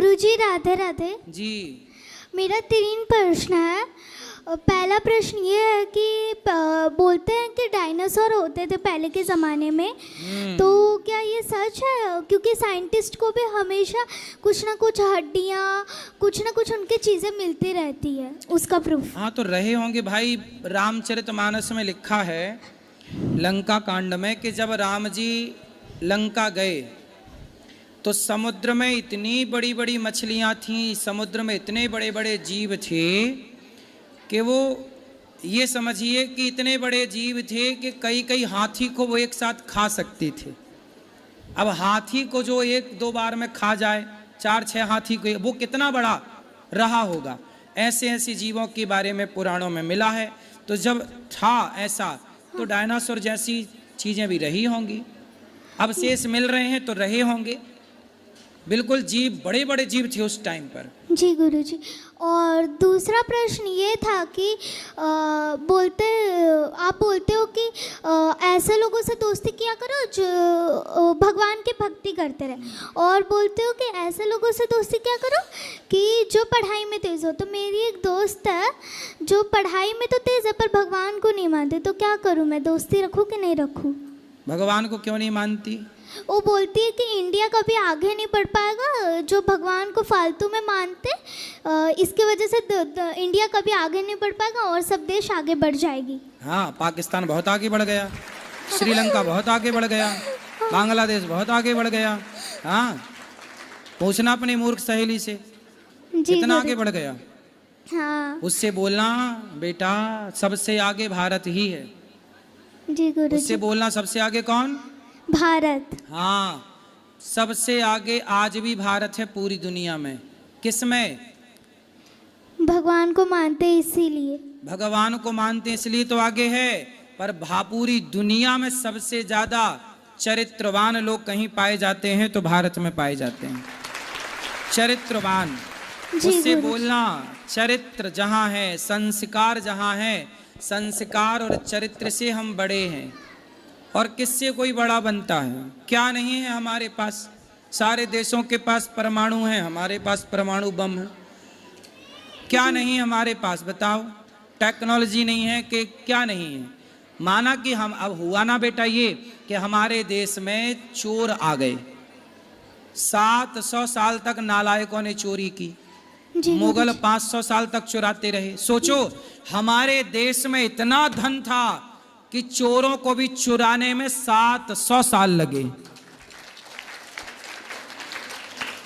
गुरुजी राधे राधे जी। मेरा 3 प्रश्न है। पहला प्रश्न ये है कि बोलते हैं कि डायनासोर होते थे पहले के ज़माने में, तो क्या ये सच है? क्योंकि साइंटिस्ट को भी हमेशा कुछ ना कुछ हड्डियाँ, कुछ ना कुछ उनकी चीज़ें मिलती रहती है, उसका प्रूफ। हाँ तो रहे होंगे भाई। रामचरितमानस में लिखा है लंका कांड में कि जब राम जी लंका गए तो समुद्र में इतनी बड़ी बड़ी मछलियाँ थीं, समुद्र में इतने बड़े बड़े जीव थे कि वो ये समझिए कि इतने बड़े जीव थे कि कई कई हाथी को वो एक साथ खा सकते थे। अब हाथी को जो 1-2 बार में खा जाए, 4-6 हाथी को, वो कितना बड़ा रहा होगा। ऐसे ऐसे जीवों के बारे में पुराणों में मिला है। तो जब था ऐसा तो डायनासोर जैसी चीज़ें भी रही होंगी। अब शेष मिल रहे हैं तो रहे होंगे। बिल्कुल जीव, बड़े बड़े जीव थे उस टाइम पर। जी गुरुजी। और दूसरा प्रश्न ये था कि आप बोलते हो कि ऐसे लोगों से दोस्ती किया करो जो भगवान की भक्ति करते रहे, और बोलते हो कि ऐसे लोगों से दोस्ती किया करो कि जो पढ़ाई में तेज़ हो। तो मेरी एक दोस्त है जो पढ़ाई में तो तेज़ है पर भगवान को नहीं मानते, तो क्या करूँ मैं? दोस्ती रखूँ कि नहीं रखूँ? भगवान को क्यों नहीं मानती? वो बोलती है कि इंडिया कभी आगे नहीं बढ़ पाएगा जो भगवान को फालतू में मानते, इसकी वजह से इंडिया कभी आगे नहीं बढ़ पाएगा और सब देश आगे बढ़ जाएगी। हाँ, पाकिस्तान बहुत आगे बढ़ गया, श्रीलंका बहुत आगे बढ़ गया, बांग्लादेश बहुत आगे बढ़ गया। हाँ, पूछना अपनी मूर्ख सहेली से कितना आगे बढ़ गया। हाँ उससे बोलना बेटा सबसे आगे भारत ही है। जी गुरु। उससे बोलना सबसे आगे कौन? भारत। हाँ, सबसे आगे आज भी भारत है पूरी दुनिया में। किसमें? भगवान को मानते इसीलिए। भगवान को मानते इसलिए तो आगे है, पर पूरी दुनिया में सबसे ज्यादा चरित्रवान लोग कहीं पाए जाते हैं तो भारत में पाए जाते हैं। चरित्रवान, उससे बोलना चरित्र जहाँ है, संस्कार जहाँ है, संस्कार और चरित्र से हम बड़े हैं। और किससे कोई बड़ा बनता है? क्या नहीं है हमारे पास? सारे देशों के पास परमाणु हैं, हमारे पास परमाणु बम है। क्या नहीं हमारे पास बताओ? टेक्नोलॉजी नहीं है कि क्या नहीं है? माना कि हम, अब हुआ ना बेटा ये कि हमारे देश में चोर आ गए। 700 साल तक नालायकों ने चोरी की, मुगल 500 साल तक चुराते रहे। सोचो हमारे देश में इतना धन था कि चोरों को भी चुराने में 700 साल लगे।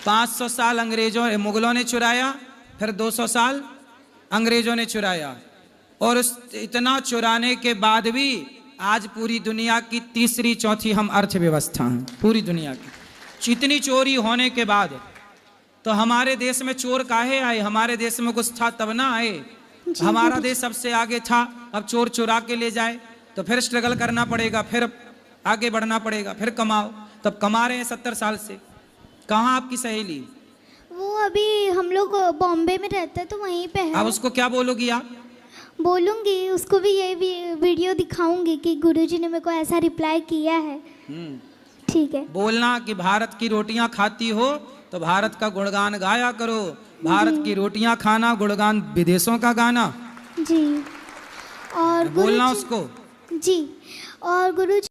500 साल मुगलों ने चुराया, फिर 200 साल अंग्रेजों ने चुराया, और उस इतना चुराने के बाद भी आज पूरी दुनिया की तीसरी चौथी हम अर्थव्यवस्था हैं पूरी दुनिया की। इतनी चोरी होने के बाद तो हमारे देश में चोर काहे आए? हमारे देश में कुछ था तब ना आए। हमारा देश सबसे आगे था, अब चोर चुरा के ले जाए तो फिर स्ट्रगल करना पड़ेगा, फिर आगे बढ़ना पड़ेगा, फिर कमाओ। तब कमा रहे हैं 70 साल से। कहाँ आपकी सहेली? वो अभी हम लोग बॉम्बे में रहते हैं तो वहीं पे है। अब उसको क्या बोलोगी आप? बोलूँगी, उसको भी ये वीडियो दिखाऊंगी कि गुरुजी ने मेरे को ऐसा रिप्लाई किया है। ठीक है। बोलना कि भारत की रोटियां खाती हो तो भारत का गुणगान गाया करो। भारत की रोटियां खाना, गुणगान विदेशों का गाना। जी। और बोलना उसको। जी। और गुरुजी